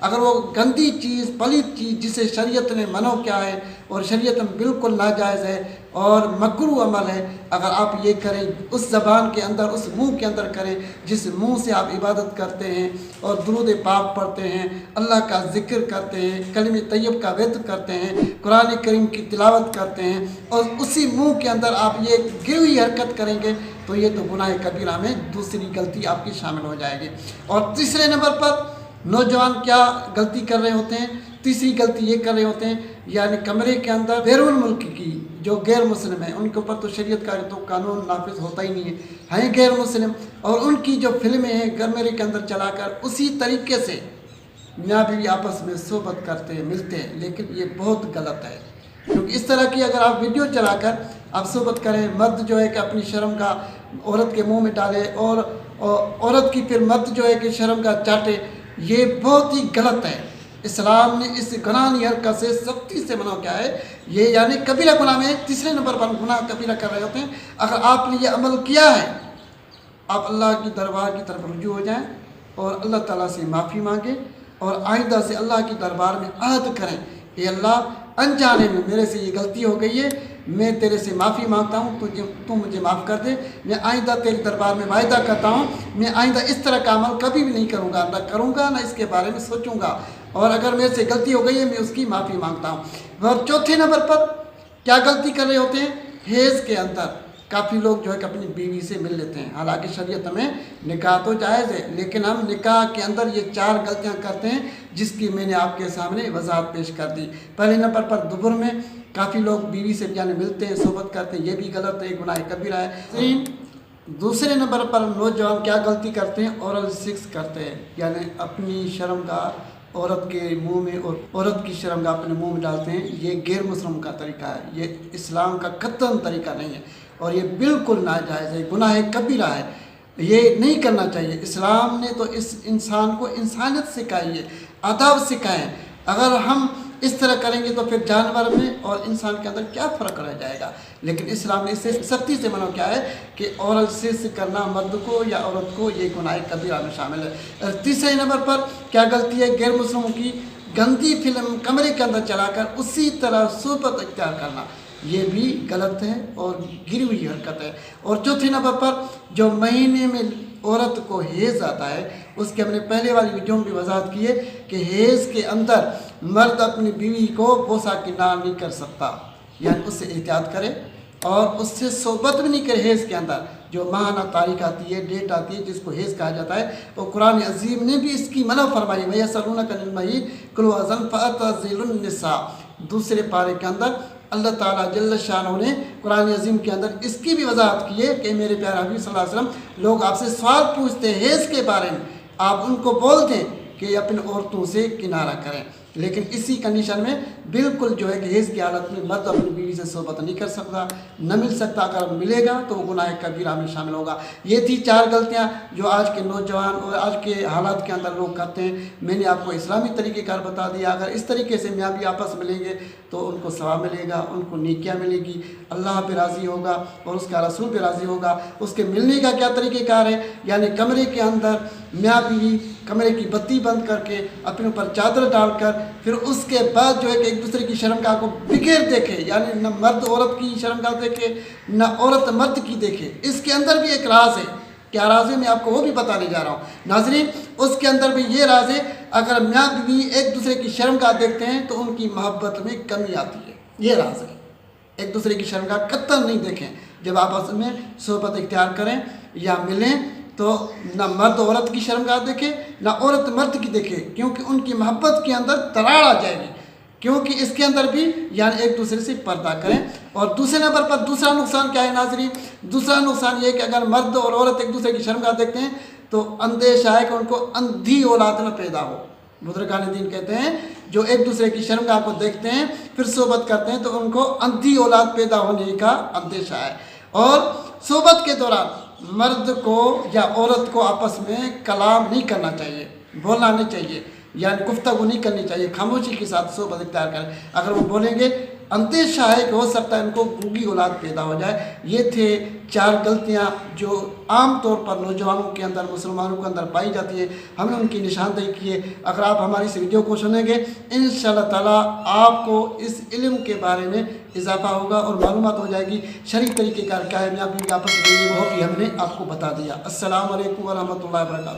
اگر وہ گندی چیز پلیت چیز جسے شریعت نے منع کیا ہے اور شریعت میں بالکل ناجائز ہے اور مکروہ عمل ہے، اگر آپ یہ کریں اس زبان کے اندر، اس منہ کے اندر کریں جس منہ سے آپ عبادت کرتے ہیں اور درود پاک پڑھتے ہیں، اللہ کا ذکر کرتے ہیں، کلمہ طیب کا ورد کرتے ہیں، قرآن کریم کی تلاوت کرتے ہیں، اور اسی منہ کے اندر آپ یہ گروی حرکت کریں گے تو یہ تو گناہ کبیرہ میں دوسری غلطی آپ کی شامل ہو جائے گی۔ اور تیسرے نمبر پر نوجوان کیا غلطی کر رہے ہوتے ہیں؟ تیسری غلطی یہ کر رہے ہوتے ہیں یعنی کمرے کے اندر بیرون ملک کی جو غیر مسلم ہیں، ان کے اوپر تو شریعت کا تو قانون نافذ ہوتا ہی نہیں ہے، ہیں غیر مسلم، اور ان کی جو فلمیں ہیں کمرے کے اندر چلا کر اسی طریقے سے میاں بیوی آپس میں صحبت کرتے ہیں، ملتے ہیں، لیکن یہ بہت غلط ہے، کیونکہ اس طرح کی اگر آپ ویڈیو چلا کر آپ صحبت کریں، مرد جو ہے کہ اپنی شرم کا عورت کے منہ میں ڈالے اور عورت کی پھر مرد جو ہے کہ شرم کا چاٹے، یہ بہت ہی غلط ہے۔ اسلام نے اس گناہی حرکت سے سختی سے منع کیا ہے، یہ یعنی کبیرہ گناہ میں تیسرے نمبر پر گناہ کبیرہ کر رہے ہوتے ہیں۔ اگر آپ نے یہ عمل کیا ہے، آپ اللہ کی دربار کی طرف رجوع ہو جائیں اور اللہ تعالیٰ سے معافی مانگیں اور آئندہ سے اللہ کی دربار میں عہد کریں، اے اللہ انجانے میں میرے سے یہ غلطی ہو گئی ہے، میں تیرے سے معافی مانگتا ہوں، تو مجھے معاف کر دے، میں آئندہ تیرے دربار میں وعدہ کرتا ہوں میں آئندہ اس طرح کا عمل کبھی بھی نہیں کروں گا نہ اس کے بارے میں سوچوں گا، اور اگر میرے سے غلطی ہو گئی ہے میں اس کی معافی مانگتا ہوں۔ اور چوتھے نمبر پر کیا غلطی کر رہے ہوتے ہیں؟ حیض کے اندر کافی لوگ جو ہے کہ اپنی بیوی سے مل لیتے ہیں، حالانکہ شریعت میں نکاح تو جائز ہے، لیکن ہم نکاح کے اندر یہ 4 غلطیاں کرتے ہیں جس کی میں نے آپ کے سامنے وضاحت پیش کر دی۔ پہلے نمبر پر دبر میں کافی لوگ بیوی سے یعنی ملتے ہیں، صحبت کرتے ہیں، یہ بھی غلط ہے، گناہ کبیرہ ہے۔ دوسرے نمبر پر نوجوان کیا غلطی کرتے ہیں؟ اورل سیکس کرتے ہیں، یعنی اپنی شرمگاہ عورت کے منہ میں اور عورت کی شرمگاہ اپنے منہ میں ڈالتے ہیں، یہ غیر مسلم کا طریقہ ہے، یہ اسلام کا قطعاً طریقہ نہیں ہے اور یہ بالکل ناجائز ہے، گناہ کبیرہ ہے، یہ نہیں کرنا چاہیے۔ اسلام نے تو اس انسان کو انسانیت سکھائی ہے، آداب سکھائے ہیں، اگر ہم اس طرح کریں گے تو پھر جانور میں اور انسان کے اندر کیا فرق رہ جائے گا؟ لیکن اسلام نے اس سے سختی سے منع کیا ہے کہ اورل سیکس کرنا مرد کو یا عورت کو یہ گناہ کبیرہ میں شامل ہے۔ تیسرے نمبر پر کیا غلطی ہے؟ غیر مسلموں کی گندی فلم کمرے کے اندر چلا کر اسی طرح صحبت اختیار کرنا، یہ بھی غلط ہے اور گری ہوئی حرکت ہے۔ اور چوتھے نمبر پر جو مہینے میں عورت کو حیض آتا ہے، اس کے ہم نے پہلے والی ویڈیو میں بھی وضاحت کی ہے کہ حیض کے اندر مرد اپنی بیوی کو بوسہ کنار نہیں کر سکتا، یعنی اس سے احتیاط کرے اور اس سے صحبت بھی نہیں کرے۔ حیض کے اندر جو ماہانہ تاریخ آتی ہے، ڈیٹ آتی ہے جس کو حیض کہا جاتا ہے، اور قرآن عظیم نے بھی اس کی منع فرمائی، وَيَسْأَلُونَكَ عَنِ الْمَحِيضِ قُلْ هُوَ أَذًى فَاعْتَزِلُوا النِّسَاءَ۔ دوسرے پارے کے اندر اللہ تعالیٰ جل شانہ نے قرآن عظیم کے اندر اس کی بھی وضاحت کی ہے کہ میرے پیارے حبیب صلی اللہ علیہ وسلم، لوگ آپ سے سوال پوچھتے ہیں حیض کے بارے میں، آپ ان کو بول دیں کہ اپنے عورتوں سے کنارہ کریں، لیکن اسی کنڈیشن میں بالکل جو ہے کہ حیض کی حالت میں مرد اپنی بیوی سے صحبت نہیں کر سکتا، نہ مل سکتا، اگر ملے گا تو وہ گناہ کبیرہ میں شامل ہوگا۔ یہ تھی 4 غلطیاں جو آج کے نوجوان اور آج کے حالات کے اندر لوگ کرتے ہیں۔ میں نے آپ کو اسلامی طریقہ کار بتا دیا، اگر اس طریقے سے میاں بیوی آپس ملیں گے تو ان کو ثواب ملے گا، ان کو نیکیاں ملے گی، اللہ پہ راضی ہوگا اور اس کا رسول پہ راضی ہوگا۔ اس کے ملنے کا کیا طریقہ کار ہے؟ یعنی کمرے کے اندر میاں بیوی کمرے کی بتی بند کر کے اپنے اوپر چادر ڈال کر پھر اس کے بعد جو ہے کہ ایک دوسرے کی شرمگاہ کو بغیر دیکھے، یعنی نہ مرد عورت کی شرمگاہ دیکھے نہ عورت مرد کی دیکھے۔ اس کے اندر بھی ایک راز ہے، کیا راز ہے میں آپ کو وہ بھی بتانے جا رہا ہوں ناظرین۔ اس کے اندر بھی یہ راز ہے، اگر میاں بیوی ایک دوسرے کی شرمگاہ دیکھتے ہیں تو ان کی محبت میں کمی آتی ہے، یہ راز ہے۔ ایک دوسرے کی شرمگاہ قطعاً نہیں دیکھیں، جب آپ آپس میں صحبت اختیار کریں یا ملیں تو نہ مرد عورت کی شرمگاہ دیکھے نہ عورت مرد کی دیکھے، کیونکہ ان کی محبت کے اندر دراڑ آ جائے گی، کیونکہ اس کے اندر بھی یعنی ایک دوسرے سے پردہ کریں۔ اور دوسرے نمبر پر دوسرا نقصان کیا ہے ناظرین؟ دوسرا نقصان یہ ہے کہ اگر مرد اور عورت ایک دوسرے کی شرمگاہ دیکھتے ہیں تو اندیشہ ہے کہ ان کو اندھی اولاد نہ پیدا ہو۔ بزرگان دین کہتے ہیں جو ایک دوسرے کی شرمگاہ کو دیکھتے ہیں پھر صحبت کرتے ہیں تو ان کو اندھی اولاد پیدا ہونے کا اندیشہ ہے۔ اور صحبت کے دوران مرد کو یا عورت کو آپس میں کلام نہیں کرنا چاہیے، بولنا نہیں چاہیے، یعنی گفتگو نہیں کرنی چاہیے، خاموشی کے ساتھ صحبت اختیار کریں۔ اگر وہ بولیں گے اندیشہ ہے کہ ہو سکتا ہے ان کو گونگی اولاد پیدا ہو جائے۔ یہ تھے 4 غلطیاں جو عام طور پر نوجوانوں کے اندر، مسلمانوں کے اندر پائی جاتی ہے، ہم نے ان کی نشاندہی کی ہے۔ اگر آپ ہماری اس ویڈیو کو سنیں گے انشاءاللہ تعالیٰ آپ کو اس علم کے بارے میں اضافہ ہوگا اور معلومات ہو جائے گی شرعی طریقے کار کیا ہے۔ میں آپ کی آپس میں وہ بھی ہم نے آپ کو بتا دیا۔ السلام علیکم ورحمۃ اللہ وبرکاتہ۔